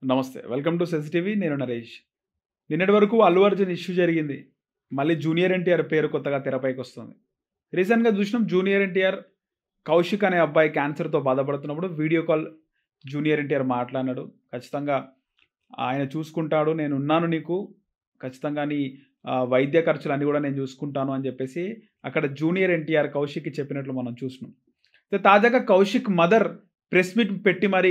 నమస్తే. Welcome to సెన్సిటివి. నేను నరేష్. నిన్నటి వరకు అల్లు అర్జున్ ఇష్యూ జరిగింది. మళ్ళీ జూనియర్ ఎన్టీఆర్ పేరు కొత్తగా తెరపైకొస్తుంది. రీసెంట్‌గా చూసినాం జూనియర్ ఎన్టీఆర్, కౌశిక్ అనే అబ్బాయి క్యాన్సర్‌తో బాధపడుతున్నప్పుడు వీడియో కాల్ జూనియర్ ఎన్టీఆర్ మాట్లాడినాడు. ఖచ్చితంగా ఆయన చూసుకుంటాడు. నేనున్నాను నీకు. ఖచ్చితంగా నీ వైద్య ఖర్చులన్నీ కూడా నేను చూసుకుంటాను అని చెప్పేసి అక్కడ జూనియర్ ఎన్టీఆర్ కౌశిక్‌కి చెప్పినట్లు మనం చూసినాం. అయితే తాజాగా కౌశిక్ మదర్ ప్రెస్ మీట్ పెట్టి మరి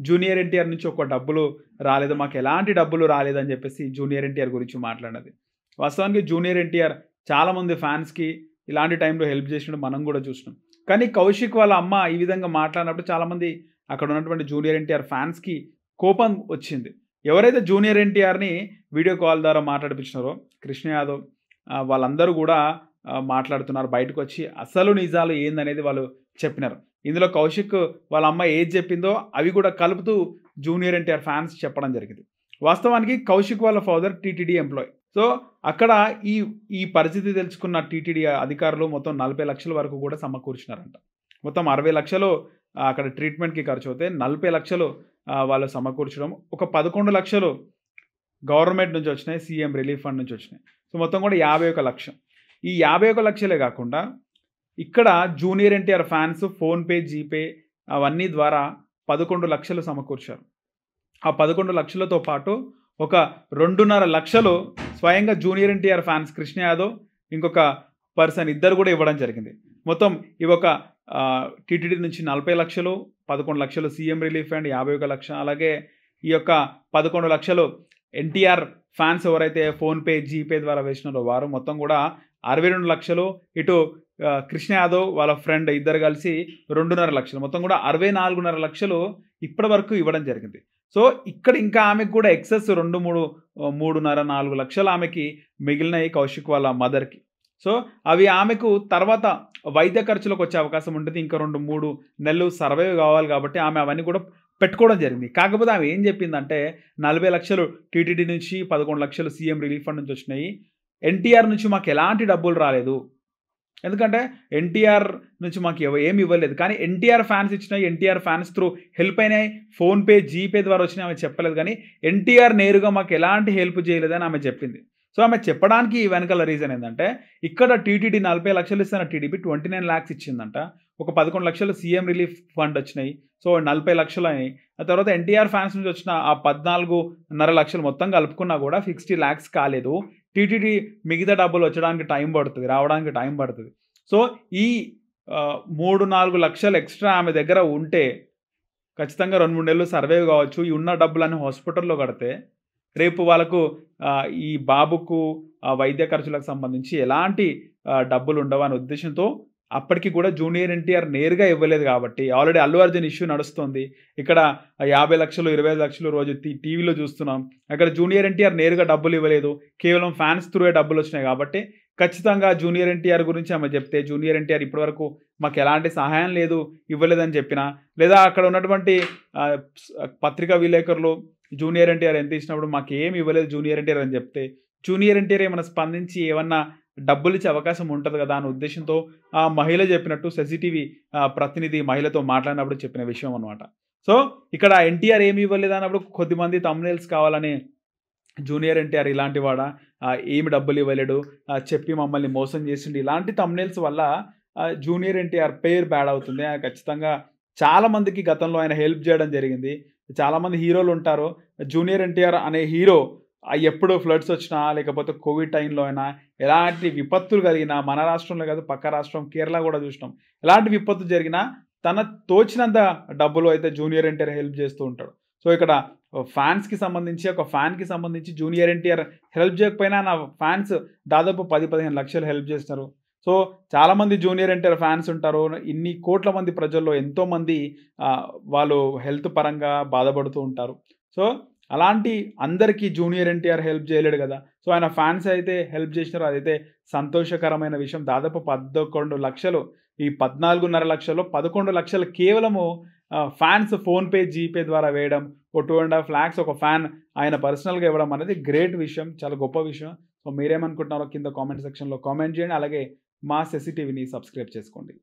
జూనియర్ ఎన్టీఆర్ నుంచి ఒక డబ్బులు రాలేదు. మాకెలాంటి డబ్బులు రాలేదని చెప్పేసి జూనియర్ ఎన్టీఆర్ గురించి మాట్లాడినది. వాస్తవానికి జూనియర్ ఎన్టీఆర్ చాలామంది ఫ్యాన్స్‌కి ఇలాంటి టైంలో హెల్ప్ చేసినట్టు మనం కూడా చూసినాం. కానీ కౌశిక్ వాళ్ళ అమ్మ ఈ విధంగా మాట్లాడినప్పుడు చాలామంది అక్కడ ఉన్నటువంటి జూనియర్ ఎన్టీఆర్ ఫ్యాన్స్‌కి కోపం వచ్చింది. ఎవరైతే జూనియర్ ఎన్టీఆర్‌ని వీడియో కాల్ ద్వారా మాట్లాడిపించినారో కృష్ణ యాదవ్ వాళ్ళందరూ కూడా మాట్లాడుతున్నారు. బయటకొచ్చి అసలు నిజాలు ఏందనేది వాళ్ళు చెప్పినారు. ఇందులో కౌశిక్ వాళ్ళ అమ్మ ఏది చెప్పిందో అవి కూడా కలుపుతూ జూనియర్ ఎన్టీఆర్ ఫ్యాన్స్ చెప్పడం జరిగింది. వాస్తవానికి కౌశిక్ వాళ్ళ ఫాదర్ టీటీడీ ఎంప్లాయ్. సో అక్కడ ఈ ఈ పరిస్థితి తెలుసుకున్న టీటీడీ అధికారులు మొత్తం 40 లక్షల వరకు కూడా సమకూర్చినారంట. మొత్తం 60 లక్షలు అక్కడ ట్రీట్మెంట్‌కి ఖర్చు అవుతాయి. 40 లక్షలు వాళ్ళు సమకూర్చడం. ఒక 11 లక్షలు గవర్నమెంట్ నుంచి వచ్చినాయి. సీఎం రిలీఫ్ ఫండ్ నుంచి వచ్చినాయి. సో మొత్తం కూడా 51 లక్షలు. ఈ 51 లక్షలే కాకుండా ఇక్కడ junior NTR fans PhonePe, GPay అవన్నీ ద్వారా 11 లక్షలు సమకూర్చారు. ఆ 11 లక్షలతో పాటు ఒక 2.5 లక్షలు స్వయంగా జూనియర్ ఎన్టీఆర్ ఫ్యాన్స్ కృష్ణ యాదవ్, ఇంకొక పర్సన్ ఇద్దరు కూడా ఇవ్వడం జరిగింది. మొత్తం ఇవొక టీటీడీ నుంచి 40 లక్షలు, 11 లక్షలు సీఎం రిలీఫ్ ఫండ్ 51 లక్ష, అలాగే ఈ యొక్క 11 లక్షలు ఎన్టీఆర్ ఫ్యాన్స్ ఎవరైతే ఫోన్‌పే, జీపే ద్వారా వేసినారో వారు మొత్తం కూడా 62 లక్షలు, ఇటు కృష్ణ యాదవ్ వాళ్ళ ఫ్రెండ్ ఇద్దరు కలిసి 2.5 లక్షలు, మొత్తం కూడా 64.5 లక్షలు ఇప్పటి వరకు ఇవ్వడం జరిగింది. సో ఇక్కడ ఇంకా ఆమెకు కూడా ఎక్సెస్ 3.5, 4 లక్షలు ఆమెకి మిగిలినాయి కౌశిక్ వాళ్ళ మదర్‌కి. సో అవి ఆమెకు తర్వాత వైద్య ఖర్చులకు వచ్చే అవకాశం ఉంటుంది. ఇంకా 2-3 నెలలు సర్వైవ్ కావాలి కాబట్టి ఆమె అవన్నీ కూడా పెట్టుకోవడం జరిగింది. కాకపోతే ఆమె ఏం చెప్పిందంటే 40 లక్షలు టీటీడీ నుంచి, 11 లక్షలు సీఎం రిలీఫ్ ఫండ్ నుంచి వచ్చినాయి. ఎన్టీఆర్ నుంచి మాకు ఎలాంటి డబ్బులు రాలేదు. ఎందుకంటే ఎన్టీఆర్ నుంచి మాకు ఏమి ఇవ్వలేదు. కానీ ఎన్టీఆర్ ఫ్యాన్స్ ఇచ్చినాయి. ఎన్టీఆర్ ఫ్యాన్స్ త్రూ హెల్ప్ అయినాయి. ఫోన్‌పే, జీపే ద్వారా వచ్చినాయి ఆమె చెప్పలేదు. కానీ ఎన్టీఆర్ నేరుగా మాకు ఎలాంటి హెల్ప్ చేయలేదని ఆమె చెప్పింది. సో ఆమె చెప్పడానికి వెనకాల రీజన్ ఏంటంటే ఇక్కడ టీటీడీ 40 లక్షలు ఇస్తున్న టీడీపీ 29 లాక్స్ ఇచ్చిందంట. ఒక 11 లక్షలు సీఎం రిలీఫ్ ఫండ్ వచ్చినాయి. సో 40 లక్షలు అయినాయి. ఆ తర్వాత ఎన్టీఆర్ ఫ్యాన్స్ నుంచి వచ్చిన ఆ 14.5 లక్షలు మొత్తం కలుపుకున్నా కూడా 60 లాక్స్ కాలేదు. టీటీడీ మిగతా డబ్బులు వచ్చడానికి టైం పడుతుంది, రావడానికి టైం పడుతుంది. సో ఈ 3-4 లక్షలు ఎక్స్ట్రా ఆమె దగ్గర ఉంటే ఖచ్చితంగా 2-3 నెలలు సర్వైవ్ కావచ్చు. ఈ ఉన్న డబ్బులన్నీ హాస్పిటల్‌లో కడితే రేపు వాళ్ళకు ఈ బాబుకు వైద్య ఖర్చులకు సంబంధించి ఎలాంటి డబ్బులు ఉండవనే ఉద్దేశంతో అప్పటికి కూడా జూనియర్ ఎన్టీఆర్ నేరుగా ఇవ్వలేదు కాబట్టి ఆల్రెడీ అల్లు అర్జున్ ఇష్యూ నడుస్తుంది. ఇక్కడ 50 లక్షలు, 25 లక్షలు రోజు టీవీలో చూస్తున్నాం. అక్కడ జూనియర్ ఎన్టీఆర్ నేరుగా డబ్బులు ఇవ్వలేదు. కేవలం ఫ్యాన్స్ త్రూయే డబ్బులు వచ్చినాయి కాబట్టి ఖచ్చితంగా జూనియర్ ఎన్టీఆర్ గురించి ఆమె చెప్తే జూనియర్ ఎన్టీఆర్ ఇప్పటివరకు మాకు ఎలాంటి సహాయం లేదు, ఇవ్వలేదని చెప్పినా, లేదా అక్కడ ఉన్నటువంటి పత్రికా విలేకరులు జూనియర్ ఎన్టీఆర్ ఎంత ఇచ్చినప్పుడు మాకు ఏమి ఇవ్వలేదు జూనియర్ ఎన్టీఆర్ అని చెప్తే జూనియర్ ఎన్టీఆర్ ఏమైనా స్పందించి ఏమన్నా డబ్బులు ఇచ్చే అవకాశం ఉంటుంది కదా అనే ఉద్దేశంతో ఆ మహిళ చెప్పినట్టు సెన్సిటివి ప్రతినిధి మహిళతో మాట్లాడినప్పుడు చెప్పిన విషయం అనమాట. సో ఇక్కడ ఎన్టీఆర్ ఏమి ఇవ్వలేదు అన్నప్పుడు కొద్దిమంది థంబ్నెయిల్స్ కావాలని జూనియర్ ఎన్టీఆర్ ఇలాంటి వాడా, ఏమి డబ్బులు ఇవ్వలేడు, చెప్పి మమ్మల్ని మోసం చేసిండు, ఇలాంటి థంబ్నెయిల్స్ వల్ల జూనియర్ ఎన్టీఆర్ పేరు బ్యాడ్ అవుతుంది. ఖచ్చితంగా చాలామందికి గతంలో ఆయన హెల్ప్ చేయడం జరిగింది. చాలామంది హీరోలు ఉంటారు. జూనియర్ ఎన్టీఆర్ అనే హీరో ఎప్పుడు ఫ్లడ్స్ వచ్చినా లేకపోతే కోవిడ్ టైంలో అయినా ఎలాంటి విపత్తులు కలిగినా మన రాష్ట్రంలో కాదు పక్క రాష్ట్రం కేరళ కూడా చూసినాం. ఎలాంటి విపత్తు జరిగినా తన తోచినంత డబ్బులు అయితే జూనియర్ ఎన్టీఆర్ హెల్ప్ చేస్తూ ఉంటాడు. సో ఇక్కడ ఫ్యాన్స్‌కి సంబంధించి ఒక ఫ్యాన్‌కి సంబంధించి జూనియర్ ఎన్టీఆర్ హెల్ప్ చేయకపోయినా నా ఫ్యాన్స్ దాదాపు 10-15 లక్షలు హెల్ప్ చేస్తారు. సో చాలామంది జూనియర్ ఎన్టీఆర్ ఫ్యాన్స్ ఉంటారు. ఇన్ని కోట్ల మంది ప్రజల్లో ఎంతోమంది వాళ్ళు హెల్త్ పరంగా బాధపడుతూ ఉంటారు. సో అలాంటి అందరికీ జూనియర్ ఎన్టీఆర్ హెల్ప్ చేయలేడు కదా. సో ఆయన ఫ్యాన్స్ అయితే హెల్ప్ చేసినారు. అదైతే సంతోషకరమైన విషయం. దాదాపు 11 లక్షలు, ఈ 14.5 లక్షల్లో 11 లక్షలు కేవలము ఫ్యాన్స్ ఫోన్‌పే, జీపే ద్వారా వేయడం, ఓ 2.5 లాక్స్ ఒక ఫ్యాన్ ఆయన పర్సనల్‌గా ఇవ్వడం అనేది గ్రేట్ విషయం. చాలా గొప్ప విషయం. సో మీరేమనుకుంటున్నారో కింద కామెంట్ సెక్షన్‌లో కామెంట్ చేయండి. అలాగే మా సెన్సిటివిని సబ్స్క్రైబ్ చేసుకోండి.